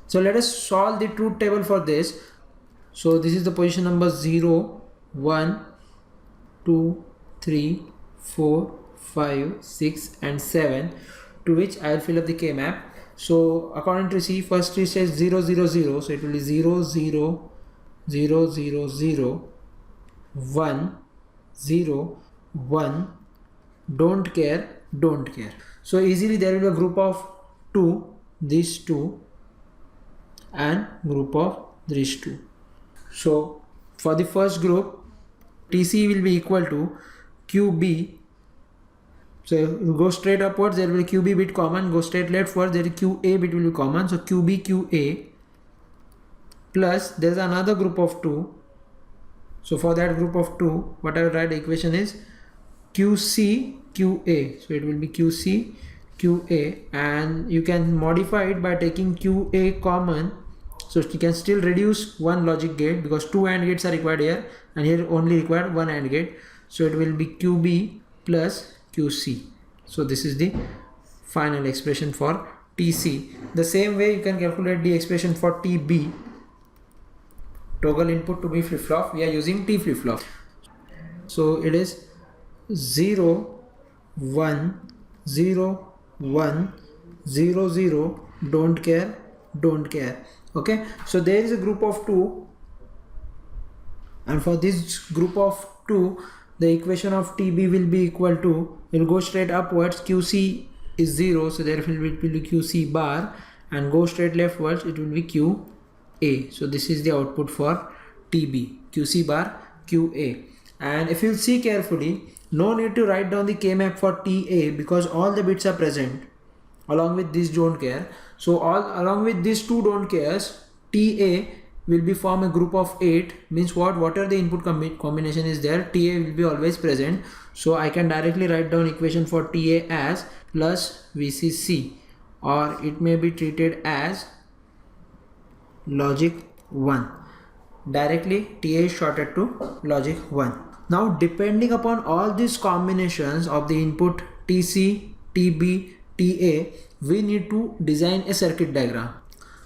So let us solve the truth table for this. So this is the position number 0, 1, 2, 3, 4, 5, 6 and 7, to which I will fill up the K map. So according to C, first tree says 0, 0, 0, so it will be 0, 0, 0, 0, 0, 1, 0, 1, don't care, don't care. So easily there will be a group of 2, these 2, and group of these 2. So for the first group, TC will be equal to QB. So go straight upwards, there will be QB bit common, go straight leftwards, there is QA bit will be common, so QB QA, plus there is another group of 2. So for that group of 2, what I will write the equation is QC QA. So it will be QC QA, and you can modify it by taking QA common. So you can still reduce one logic gate because 2 AND gates are required here, and here only required one AND gate. So it will be QB plus QC. So this is the final expression for TC. The same way you can calculate the expression for TB. Toggle input to B flip-flop, we are using T flip-flop. So it is 0, 1, 0, 1, 0, 0, don't care, don't care. Okay, so there is a group of 2, and for this group of 2, the equation of TB will be equal to, it will go straight upwards, QC is 0, so therefore it will be QC bar, and go straight leftwards, it will be QA. So this is the output for TB, QC bar QA. And if you see carefully, no need to write down the K map for TA because all the bits are present along with this don't care. So along with these 2 don't cares, TA will be form a group of 8, means whatever the input combination is there, TA will be always present. So I can directly write down equation for TA as plus VCC, or it may be treated as logic 1. Directly TA is shorted to logic 1. Now depending upon all these combinations of the input TC, TB, TA, we need to design a circuit diagram.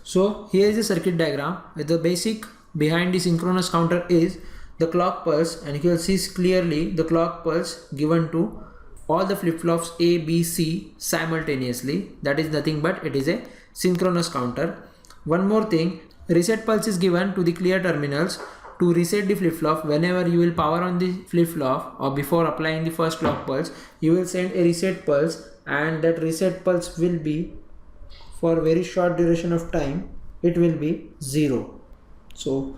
So here is the circuit diagram. The basic behind the synchronous counter is the clock pulse, and you can see clearly the clock pulse given to all the flip-flops A, B, C simultaneously. That is nothing but it is a synchronous counter. One more thing, reset pulse is given to the clear terminals to reset the flip-flop. Whenever you will power on the flip-flop or before applying the first clock pulse, you will send a reset pulse, and that reset pulse will be for very short duration of time, it will be 0. So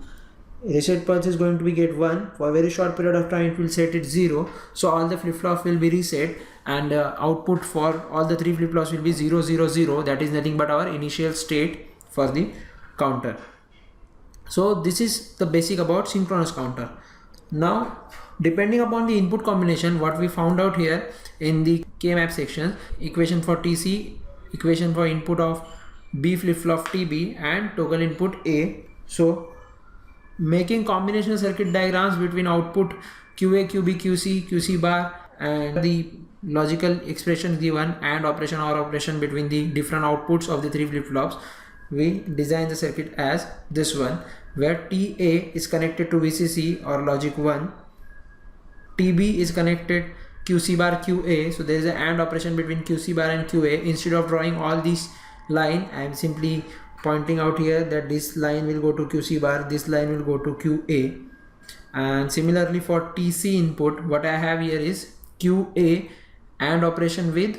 reset pulse is going to be get 1 for a very short period of time, it will set it 0. So all the flip-flops will be reset, and output for all the 3 flip-flops will be 0, 0, 0. That is nothing but our initial state for the counter. So this is the basic about synchronous counter. Now depending upon the input combination, what we found out here in the K map section, equation for TC, equation for input of B flip-flop TB, and toggle input A. So making combinational circuit diagrams between output QA, QB, QC, QC bar, and the logical expression given and operation or operation between the different outputs of the 3 flip-flops, we design the circuit as this one, where TA is connected to VCC or logic 1, TB is connected QC bar QA. So there is an AND operation between QC bar and QA. Instead of drawing all these line, I am simply pointing out here that this line will go to QC bar, this line will go to QA. And similarly for TC input, what I have here is QA AND operation with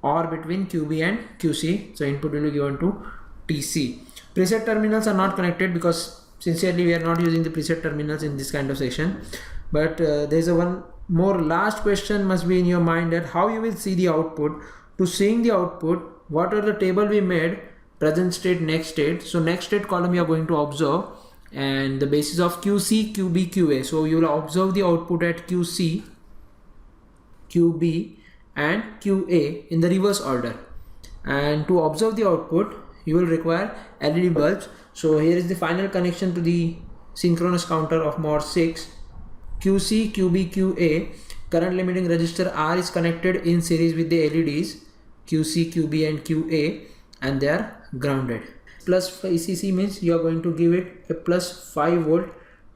or between QB and QC. So input will be given to TC. Preset terminals are not connected because sincerely we are not using the preset terminals in this kind of section. But there is a one more last question must be in your mind, that how you will see the output. To seeing the output, what are the table we made, present state, next state. So next state column you are going to observe, and the basis of QC, QB, QA. So you will observe the output at QC, QB and QA in the reverse order. And to observe the output, you will require LED bulbs. So here is the final connection to the synchronous counter of mod 6. QC, QB, QA, current limiting resistor R is connected in series with the LEDs QC, QB and QA, and they are grounded. Plus VCC means you are going to give it a plus 5 volt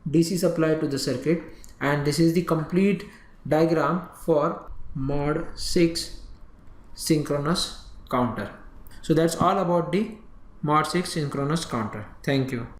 DC supply to the circuit, and this is the complete diagram for mod 6 synchronous counter. So that's all about the mod 6 synchronous counter. Thank you.